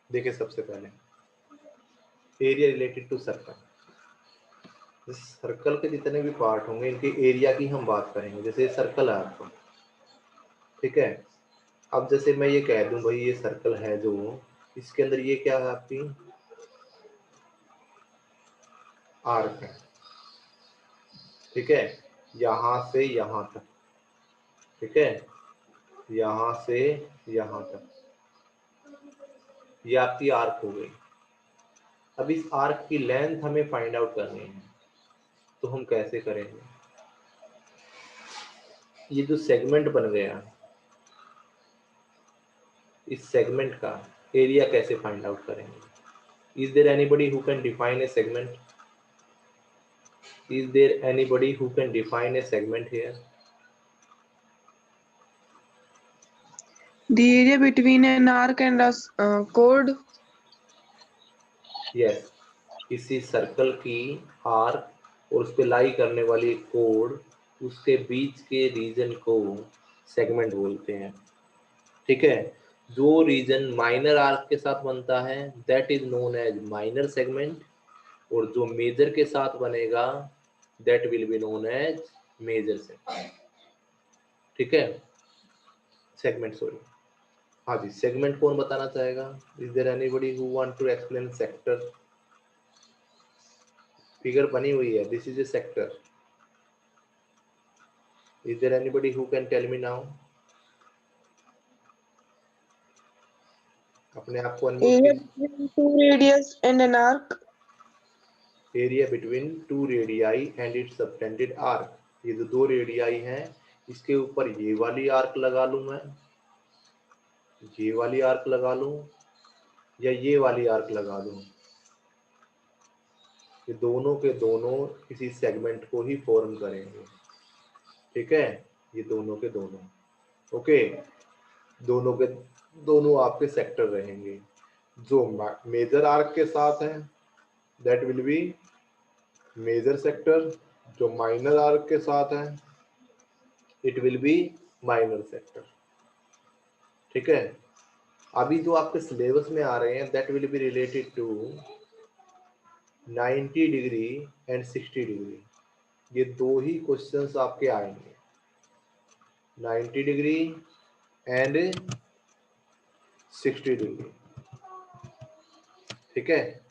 देखिए सबसे पहले area related to circle. Circle के जितने भी पार्ट होंगे इनके एरिया की हम बात करेंगे। जैसे सर्कल है आपका, ठीक है। अब जैसे मैं ये कह दूं भाई ये सर्कल है जो, इसके अंदर ये क्या है आपकी आर्क है, ठीक है, यहां से यहां तक, ठीक है, यहां से यहां तक, ये आपकी आर्क हो गई। अब इस आर्क की लेंथ हमें फाइंड आउट करनी है, तो हम कैसे करेंगे? ये जो सेगमेंट बन गया, इस सेगमेंट का एरिया कैसे फाइंड आउट करेंगे? Is there anybody who can define a segment? Is there anybody who can define a segment here? The area between an arc and a chord. Yes, किसी circle की arc और उस पे लाई करने वाली code, उसके बीच के रीजन को सेगमेंट बोलते हैं, ठीक है। जो रीजन माइनर आर्क के साथ बनता है that is known as minor segment, और जो मेजर के साथ बनेगा that will be known as major segment, ठीक है। सेगमेंट, सॉरी, हाँ जी, सेगमेंट कौन बताना चाहेगा? Is there anybody who want to explain sector? Figure बनी हुई है, this is a sector. Is there anybody who can tell me now? अपने आप को अनम्यूट Area कीजिए। between two radius and an arc. Area between two radii and its subtended arc. ये जो दो रेडियाई हैं इसके ऊपर ये वाली आर्क लगा लूं मैं, ये वाली आर्क लगा लूं, या ये वाली आर्क लगा दूं, ये दोनों के दोनों किसी सेगमेंट को ही फॉर्म करेंगे, ठीक है। ये दोनों के दोनों, ओके, दोनों के दोनों आपके सेक्टर रहेंगे। जो मेजर आर्क के साथ है that will be major sector, जो माइनर आर्क के साथ है it will be minor sector, ठीक है। अभी जो आपके सिलेबस में आ रहे हैं that will be related to 90 degree and 60 degree. ये दो ही क्वेश्चंस आपके आएंगे, 90 डिग्री एंड 60 डिग्री, ठीक है।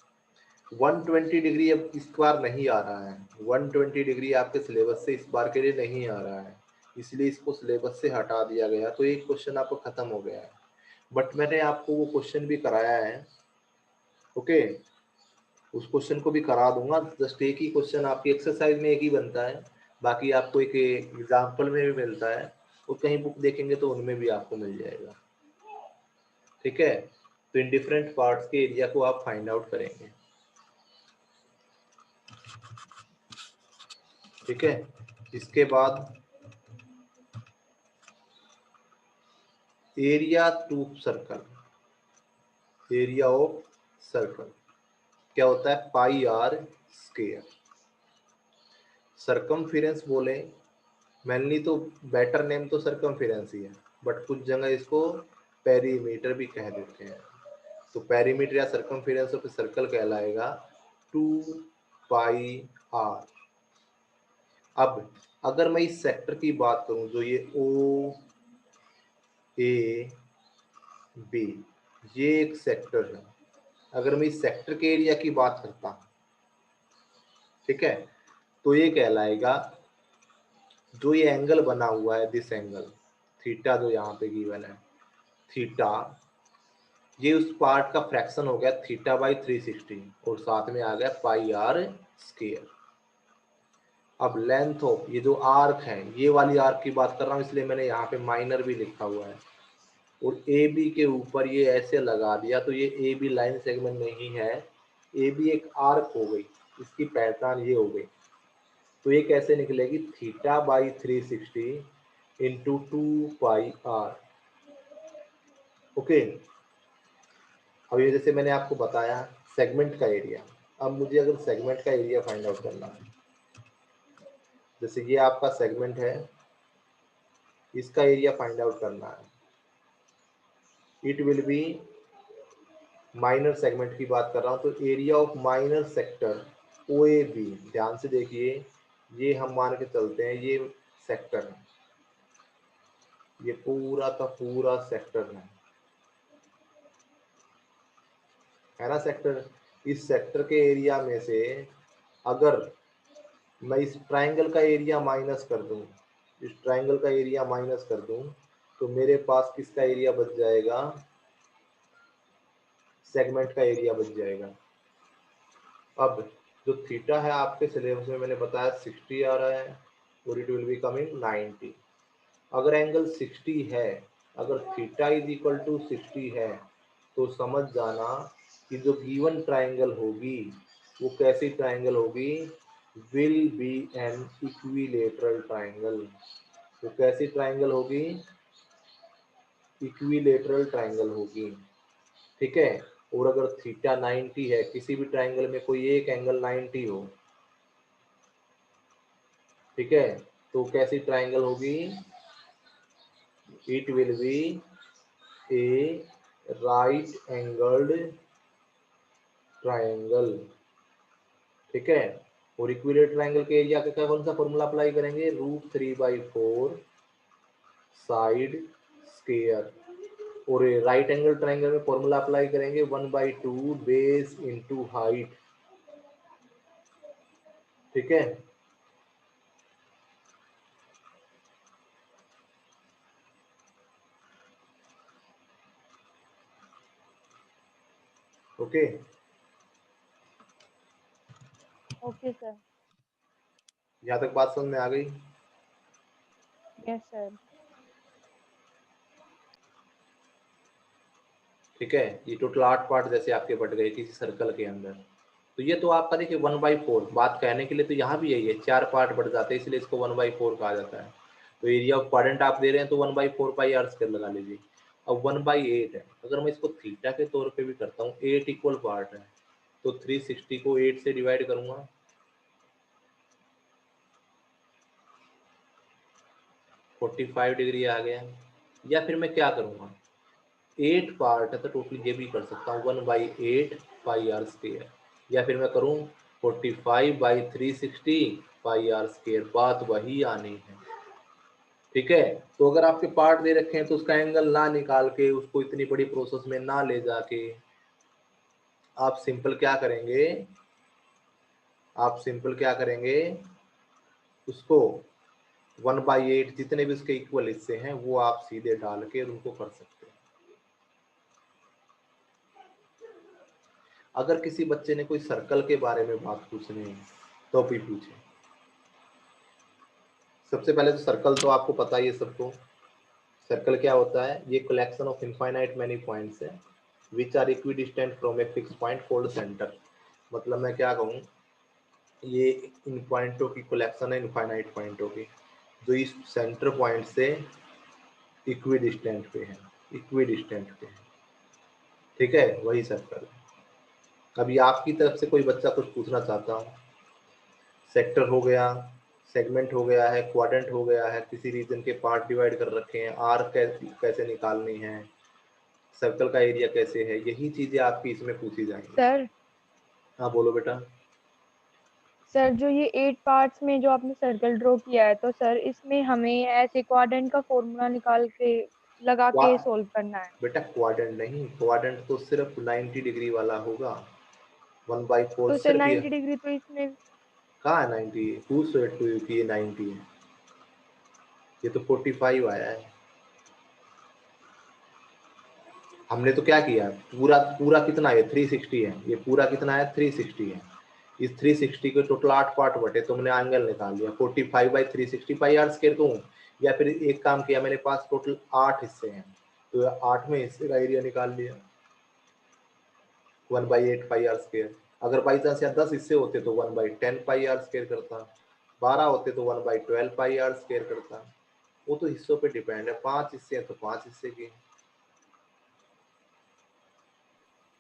120 डिग्री अब इस बार नहीं आ रहा है, 120 डिग्री आपके सिलेबस से इस बार के लिए नहीं आ रहा है, इसलिए इसको सिलेबस से हटा दिया गया। तो एक क्वेश्चन आपको खत्म हो गया है, बट मैंने आपको वो क्वेश्चन भी कराया है, ओके, उस क्वेश्चन को भी करा दूंगा। जस्ट एक ही क्वेश्चन आपकी एक्सरसाइज में एक ही बनता है, बाकी आपको एक एग्जाम्पल में भी मिलता है, और कहीं बुक देखेंगे तो उनमें भी आपको मिल जाएगा, ठीक है। तो इन डिफरेंट पार्ट्स के एरिया को आप फाइंड आउट करेंगे, ठीक है। इसके बाद area to circle, area of circle क्या होता है? Pi r square. सरकमफेरेंस बोले मेनली तो बेटर नेम तो सरकमफेरेंस ही है, बट कुछ जगह इसको पेरीमीटर भी कह देते हैं। तो पेरीमीटर या सरकमफेरेंस ऑफ सर्कल कहलाएगा 2 पाई आर। अब अगर मैं इस सेक्टर की बात करूं, जो ये ओ ए बी, ये एक सेक्टर है, अगर मैं इस सेक्टर के एरिया की बात करता हूं, ठीक है, तो ये कहलाएगा जो ये एंगल बना हुआ है, दिस एंगल थीटा जो यहाँ पे गिवन है, थीटा, ये उस पार्ट का फ्रैक्शन हो गया थीटा बाई 360, और साथ में आ गया पाई आर स्क्वायर। अब लेंथ ऑफ ये जो आर्क है, ये वाली आर्क की बात कर रहा हूँ इसलिए मैंने यहाँ पे माइनर भी लिखा हुआ है, और ए बी के ऊपर ये ऐसे लगा दिया, तो ये ए बी लाइन सेगमेंट नहीं है, ए बी एक आर्क हो गई, इसकी पहचान ये हो गई। तो ये कैसे निकलेगी? Theta by 360 into 2 pi r, okay. अब ये जैसे मैंने आपको बताया सेगमेंट का एरिया, अब मुझे अगर सेगमेंट का एरिया फाइंड आउट करना है, जैसे ये आपका सेगमेंट है, इसका एरिया फाइंड आउट करना है, it will be minor segment की बात कर रहा हूँ, तो area of minor sector OAB, ध्यान से देखिए, ये हम मान के चलते हैं ये सेक्टर है, ये पूरा का पूरा सेक्टर है ना सेक्टर। इस सेक्टर के एरिया में से अगर मैं इस ट्राइंगल का एरिया माइनस कर दूं, इस ट्राइंगल का एरिया माइनस कर दूं, तो मेरे पास किसका एरिया बच जाएगा, सेगमेंट का एरिया बच जाएगा। अब जो थीटा है आपके सिलेबस में मैंने बताया 60 आ रहा है और इट विल बी कमिंग 90। अगर एंगल 60 है, अगर थीटा इज इक्वल टू 60 है, तो समझ जाना कि जो गिवन ट्राइंगल होगी वो कैसी ट्राइंगल होगी, will be an equilateral triangle. वो कैसी ट्राइंगल होगी, इक्विलेटरल ट्राइंगल होगी, ठीक है। और अगर थीटा 90 है, किसी भी ट्राइंगल में कोई एक एंगल 90 हो, ठीक है, तो कैसी ट्राइंगल होगी, it will B A right angled triangle, ठीक है। और इक्विलेटरल ट्राइंगल के एरिया का कौन सा फॉर्मूला अप्लाई करेंगे, √3/4 साइड स्क्वायर। और राइट एंगल ट्राइंगल में फॉर्मूला अप्लाई करेंगे 1/2 बेस इंटू हाइट, ठीक है। Okay, okay sir. यहाँ तक बात समझ में आ गई। Yes sir. ठीक है, ये टोटल 8 पार्ट जैसे आपके बट गए किसी सर्कल के अंदर। तो ये तो आपका देखिए 1/4 बात कहने के लिए तो यहाँ भी यही है, 4 पार्ट बढ़ जाते हैं, इसलिए इसको 1/4 कहा जाता है। तो एरिया ऑफ क्वाड्रेंट आप दे रहे हैं तो 1/4 पाई आर स्क्वायर लगा लीजिए। अब 1/8 है, अगर मैं इसको थीटा के तौर पे भी करता हूँ, 8 इक्वल पार्ट है, तो 360 को 8 से डिवाइड करूंगा, 45 डिग्री आ गया। या फिर मैं क्या करूंगा, 8 पार्ट है तो टोटल ये भी कर सकता हूँ 1/8 पाई आर स्क्वायर, या फिर मैं करूँ 45/360 पाई आर स्क्वायर, बात वही आनी है, ठीक है। तो अगर आपके पार्ट दे रखे हैं तो उसका एंगल ना निकाल के, उसको इतनी बड़ी प्रोसेस में ना ले जाके, आप सिंपल क्या करेंगे, आप सिंपल क्या करेंगे, उसको 1/8 जितने भी उसके इक्वल हिस्से हैं वो आप सीधे डाल के उनको कर सकते हैं। अगर किसी बच्चे ने कोई सर्कल के बारे में बात पूछनी है तो भी पूछे। सबसे पहले तो सर्कल तो आपको पता ही है सबको, सर्कल क्या होता है, ये collection of infinite many points है which are equidistant from a fix point called centre. मतलब मैं क्या कहूँ, ये इन पॉइंटों की कलेक्शन है, इनफाइनाइट पॉइंटों की, जो इस सेंटर पॉइंट से इक्विडिस्टेंट पे है, इक्विडिस्टेंट पे है, ठीक है, वही सर्कल है। अभी आपकी तरफ से कोई बच्चा कुछ पूछना चाहता हो, सेक्टर हो गया, सेगमेंट हो गया है, क्वाड्रेंट हो गया है, किसी रीजन के पार्ट डिवाइड कर रखे हैं, आर्क कैसे निकालनी है, सर्कल का एरिया कैसे है, यही चीजें आपकी इसमें पूछी जाएंगी। सर हाँ बोलो बेटा। सर जो ये 8 पार्ट्स में जो आपने सर्कल ड्रॉ किया है, तो सर इसमें हमें ऐसे क्वाड्रेंट का फॉर्मूला निकाल के लगा के सोल्व करना है। बेटा क्वाड्रेंट नहीं, क्वाड्रेंट तो सिर्फ 90 डिग्री वाला होगा, 1/4 तो सर सिर्फ ये। 90 डिग्री तो इसमें कहाँ है 90, हु सेड टू यू कि ये 90 है, ये तो 45 आया है। हमने तो क्या किया, पूरा पूरा कितना है, 360 है, ये पूरा कितना है 360 है। इस 360 के टोटल 8 पार्ट बटे, तो हमने एंगल निकाल लिया 45/360 पाई आर स्क्वायर कहूँ, या फिर एक काम किया, मेरे पास टोटल 8 हिस्से हैं तो 8वें हिस्से का एरिया निकाल लिया 1/8 पाई आर स्क्वायर। अगर बाई चांस या 10 हिस्से होते तो 1/10 पाई आर स्क्वायर करता, 12 होते तो 1/12 पाई आर स्क्वायर करता। वो तो हिस्सों पे डिपेंड है, 5 हिस्से हैं तो 5 हिस्से के।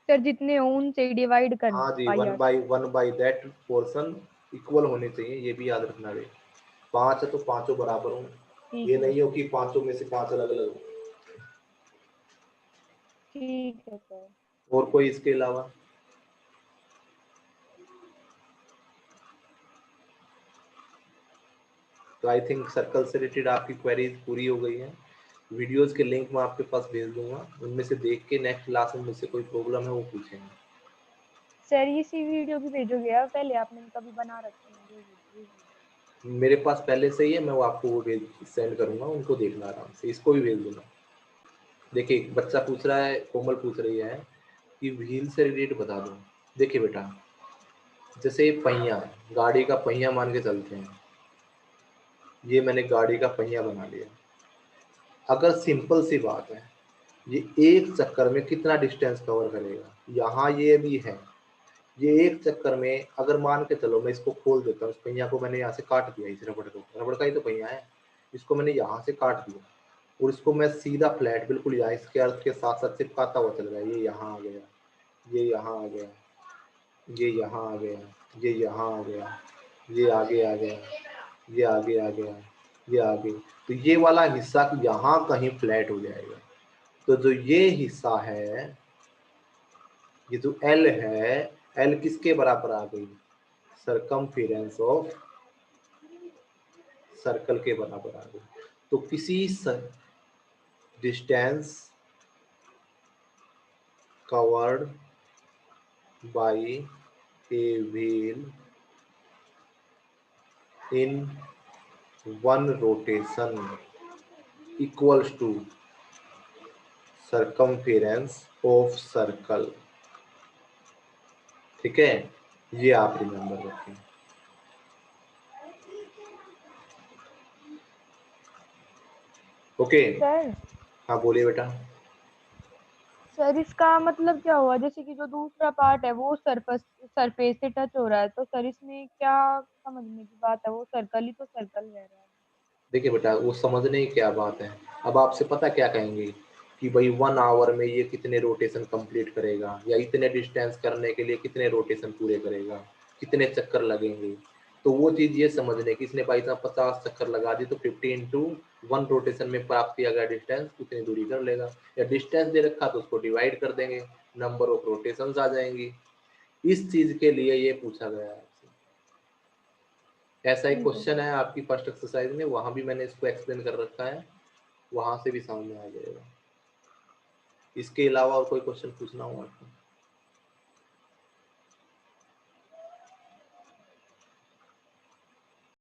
सर जितने हो उनसे डिवाइड करना हाँ है जी, pi one r by square. One by that portion equal होने चाहिए, ये भी याद रखना रे। 5 है तो पांचों बराबर हो, ठीक ये है नहीं हो कि पांचों में से 5 अलग अलग हो। ठीक है सर। और कोई इसके अलावा? तो आई थिंक सर्कल से रिलेटेड आपकी क्वेरीज पूरी हो गई है। वीडियोस के लिंक मैं आपके पास भेज दूंगा, उनमें से देख के नेक्स्ट क्लास में मुझसे कोई प्रॉब्लम है वो पूछेंगे। सर ये सी वीडियो भी भेजोगे या पहले आपने कभी बना रखी है जो वीडियो? मेरे पास पहले से ही है, मैं वो आपको वो सेंड करूंगा, उनको देखना आराम से। इसको भी भेज दूंगा। देखिए एक बच्चा पूछ रहा है, कोमल पूछ रही है कि व्हील से रिलेटेड बता दो। देखिए बेटा, जैसे पहिया, गाड़ी का पहिया मान के चलते हैं, ये मैंने गाड़ी का पहिया बना लिया। अगर सिंपल सी बात है, ये एक चक्कर में कितना डिस्टेंस कवर करेगा? यहाँ ये भी है, ये एक चक्कर में अगर मान के चलो मैं इसको खोल देता हूँ, इस पहिया को मैंने यहाँ से काट दिया, इस रबड़ को, रबड़ का ही तो पहिया है, इसको मैंने यहाँ से काट दिया और इसको मैं सीधा फ्लैट बिल्कुल यहाँ इसके अर्थ के साथ साथ चिपकाता हुआ चल रहा है। ये यहाँ आ गया, ये यहाँ आ गया, ये यहाँ आ गया, ये यहाँ आ गया, ये आगे आ गया, ये आगे आ गया, ये आगे। तो ये वाला हिस्सा यहाँ कहीं फ्लैट हो जाएगा। तो जो ये हिस्सा है, ये जो L है, L किसके बराबर आ गई? सरकमफेरेंस ऑफ सर्कल के बराबर आ गई। तो किसी distance covered by a wheel in one rotation equals to circumference of circle. ठीक है, ये आप रिमेंबर रखें। ओके सर हाँ बोलिए बेटा। सर इसका मतलब क्या हुआ, जैसे कि जो दूसरा पार्ट है वो सरफेस से टच हो रहा है, तो सर इसमें क्या समझने की बात है? वो सर्कल ही तो सर्कल रह रहा है। देखिए बेटा, वो समझने की क्या बात है। अब आपसे पता क्या कहेंगे कि भाई 1 आवर में ये कितने रोटेशन कंप्लीट करेगा, या इतने डिस्टेंस करने के लिए कितने रोटेशन पूरे करेगा, कितने चक्कर लगेंगे। तो वो चीज़ ये समझने की, इसने भाई साहब 50 चक्कर लगा दी तो 50 इंटू 1 रोटेशन में प्राप्त किया गया डिस्टेंस उतनी दूरी कर लेगा। या डिस्टेंस दे रखा तो उसको डिवाइड कर देंगे, नंबर ऑफ रोटेशन आ जाएंगी। इस चीज़ के लिए ये पूछा गया है। ऐसा एक ठीक है क्वेश्चन है आपकी फर्स्ट एक्सरसाइज में, वहां भी मैंने इसको एक्सप्लेन कर रखा है, वहां से भी सामने आ जाएगा। इसके अलावा और कोई क्वेश्चन पूछना हो आपको?